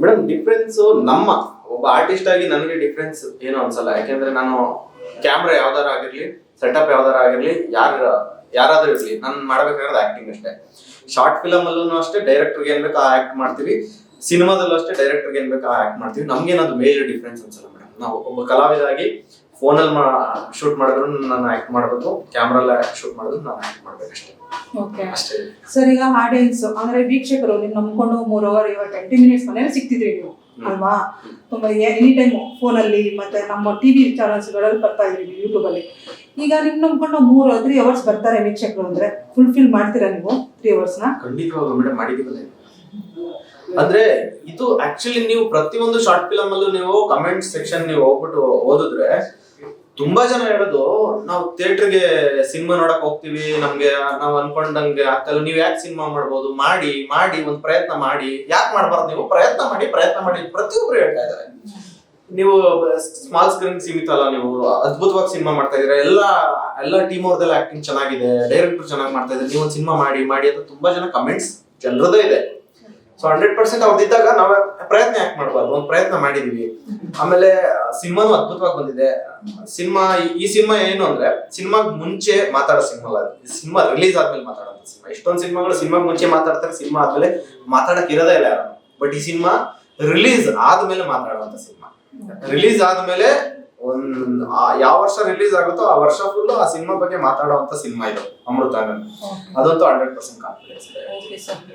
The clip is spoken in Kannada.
ಮೇಡಮ್ ಡಿಫ್ರೆನ್ಸ್ ನಮ್ಮ ಒಬ್ಬ ಆರ್ಟಿಸ್ಟ್ ಆಗಿ ನನಗೆ ಡಿಫ್ರೆನ್ಸ್ ಏನು ಅನ್ಸಲ್ಲ. ಯಾಕೆಂದ್ರೆ ನಾನು ಕ್ಯಾಮ್ರಾ ಯಾವ್ದಾರ ಆಗಿರ್ಲಿ, ಸೆಟಪ್ ಯಾವ್ದಾರ ಆಗಿರ್ಲಿ, ಯಾರಾದ್ರೂ ಇರ್ಲಿ, ನಾನು ಮಾಡ್ಬೇಕಾದ್ರೆ ಆಕ್ಟಿಂಗ್ ಅಷ್ಟೇ. ಶಾರ್ಟ್ ಫಿಲಮ್ ಅಲ್ಲೂ ಅಷ್ಟೇ ಡೈರೆಕ್ಟರ್ಗೆ ಏನ್ ಬೇಕು ಆ ಆಕ್ಟ್ ಮಾಡ್ತೀವಿ, ಸಿನಿಮಾದಲ್ಲೂ ಅಷ್ಟೇ ಡೈರೆಕ್ಟರ್ಗೆ ಏನ್ ಬೇಕು ಆ ಆಕ್ಟ್ ಮಾಡ್ತೀವಿ. ನಮ್ಗೇನದು ಮೇಜರ್ ಡಿಫ್ರೆನ್ಸ್ ಅನ್ಸಲ್ಲ ಮೇಡಮ್. ನಾವು ಒಬ್ಬ ಕಲಾವಿದಾಗಿ ಫೋನಲ್ಲಿ ಶೂಟ್ ಮಾಡಿದ್ರು ನಾನು ಆಕ್ಟ್ ಮಾಡಬೇಕು, ಕ್ಯಾಮ್ರಲ್ಲ ಶೂಟ್ ಮಾಡಿದ್ರು ನಾನು ಆಕ್ಟ್ ಮಾಡ್ಬೇಕಷ್ಟೇ. ಓಕೆ ಅಷ್ಟೇ ಸರ್. ಈಗ ಆಡಿಯನ್ಸ್ ಅಂದ್ರೆ ವೀಕ್ಷಕರು ನಿಮ್ ನಂಬ್ಕೊಂಡು 3 ಅವರ್ 20 ಮಿನಿಟ್ಸ್ ಮನೇಲಿ ಸಿಗ್ತಿದ್ರಿ ನೀವು ಅಲ್ವಾ? ತುಂಬಾ ಎನಿ ಟೈಮ್ ಫೋನಲ್ಲಿ ಮತ್ತೆ ನಮ್ಮ ಟಿವಿ ಚಾನಲ್ಸ್ಗಳಲ್ಲಿ ಬರ್ತಾ ಇದ್ರಿ ಯೂಟ್ಯೂಬ್ ಅಲ್ಲಿ. ಈಗ ನಿಮ್ ನಂಬ್ಕೊಂಡು 3 ಅವರ್ಸ್ ಬರ್ತಾರೆ ವೀಕ್ಷಕರು ಅಂದ್ರೆ ಫುಲ್ಫಿಲ್ ಮಾಡ್ತೀರಾ ನೀವು 3 ಅವರ್ಸ್ ನ? ಖಂಡಿತವಾಗ್ಲೂ ಮೇಡಮ್ ಮಾಡಿದೀವಲ್ಲ. ಅಂದ್ರೆ ಇದು ಆಕ್ಚುಲಿ ನೀವು ಪ್ರತಿಯೊಂದು ಶಾರ್ಟ್ ಫಿಲಮ್ ಅಲ್ಲೂ ನೀವು ಕಮೆಂಟ್ ಸೆಕ್ಷನ್ ನೀವು ಹೋಗ್ಬಿಟ್ಟು ಓದಿದ್ರೆ ತುಂಬಾ ಜನ ಹೇಳೋದು, ನಾವು ಥಿಯೇಟರ್ಗೆ ಸಿನಿಮಾ ನೋಡಕ್ ಹೋಗ್ತೀವಿ, ನಮ್ಗೆ ನಾವು ಅನ್ಕೊಂಡಂಗೆ ಆಗ್ತಲ್ಲ, ನೀವ್ ಯಾಕೆ ಸಿನಿಮಾ ಮಾಡ್ಬೋದು, ಮಾಡಿ ಮಾಡಿ ಒಂದ್ ಪ್ರಯತ್ನ ಮಾಡಿ, ಯಾಕೆ ಮಾಡ್ಬಾರ್ದು, ನೀವು ಪ್ರಯತ್ನ ಮಾಡಿ ಪ್ರತಿಯೊಬ್ರು ಹೇಳ್ತಾ ಇದಾರೆ. ನೀವು ಸ್ಮಾಲ್ ಸ್ಕ್ರೀನ್ ಸೀಮಿತ ಅಲ್ಲ, ನೀವು ಅದ್ಭುತವಾಗಿ ಸಿನಿಮಾ ಮಾಡ್ತಾ ಇದೀರಾ, ಎಲ್ಲ ಟೀಮ್ ಅವ್ರದೆಲ್ಲ ಆಕ್ಟಿಂಗ್ ಚೆನ್ನಾಗಿದೆ, ಡೈರೆಕ್ಟರ್ ಚೆನ್ನಾಗಿ ಮಾಡ್ತಾ ಇದ್ದಾರೆ, ನೀವು ಒಂದ್ ಸಿನಿಮಾ ಮಾಡಿ ಅಂತ ತುಂಬಾ ಜನ ಕಮೆಂಟ್ಸ್ ಜನರದೇ ಇದೆ. ಸೊ 100% ಅವ್ರದ್ದಿದ್ದಾಗ ನಾವ್ ಪ್ರಯತ್ನ ಯಾಕೆ ಮಾಡ್ಬಾರ್ದು, ಒಂದ್ ಪ್ರಯತ್ನ ಮಾಡಿದೀವಿ. ಆಮೇಲೆ ಸಿನಿಮಾನು ಅದ್ಭುತವಾಗಿ ಬಂದಿದೆ. ಈ ಸಿನಿಮಾ ಏನು ಅಂದ್ರೆ ಸಿನಿಮಾಗ್ ಮುಂಚೆ ಮಾತಾಡೋ ಸಿನಿಮಾ ಅಲ್ಲ, ಸಿನಿಮಾ ರಿಲೀಸ್ ಆದ್ಮೇಲೆ ಮಾತಾಡೋ ಸಿನಿಮಾ. ಎಷ್ಟೊಂದು ಸಿನಿಮಾಗಳು ಸಿನಿಮಾಗ್ ಮುಂಚೆ ಮಾತಾಡ್ತಾರೆ, ಸಿನಿಮಾ ಆದ್ಮೇಲೆ ಮಾತಾಡಕ್ ಇರೋದೇ ಇಲ್ಲ ಯಾರು. ಬಟ್ ಈ ಸಿನಿಮಾ ರಿಲೀಸ್ ಆದ್ಮೇಲೆ ಮಾತಾಡುವಂತ ಸಿನಿಮಾ. ರಿಲೀಸ್ ಆದ್ಮೇಲೆ ಯಾವ ವರ್ಷ ರಿಲೀಸ್ ಆಗುತ್ತೋ ಆ ವರ್ಷ ಫುಲ್ ಆ ಸಿನಿಮಾ ಬಗ್ಗೆ ಮಾತಾಡುವಂತ ಸಿನಿಮಾ ಇದು ಅಮೃತ. ಅದಂತೂ 100% ಕಾನ್ಫಿಡೆನ್ಸ್ ಇದೆ.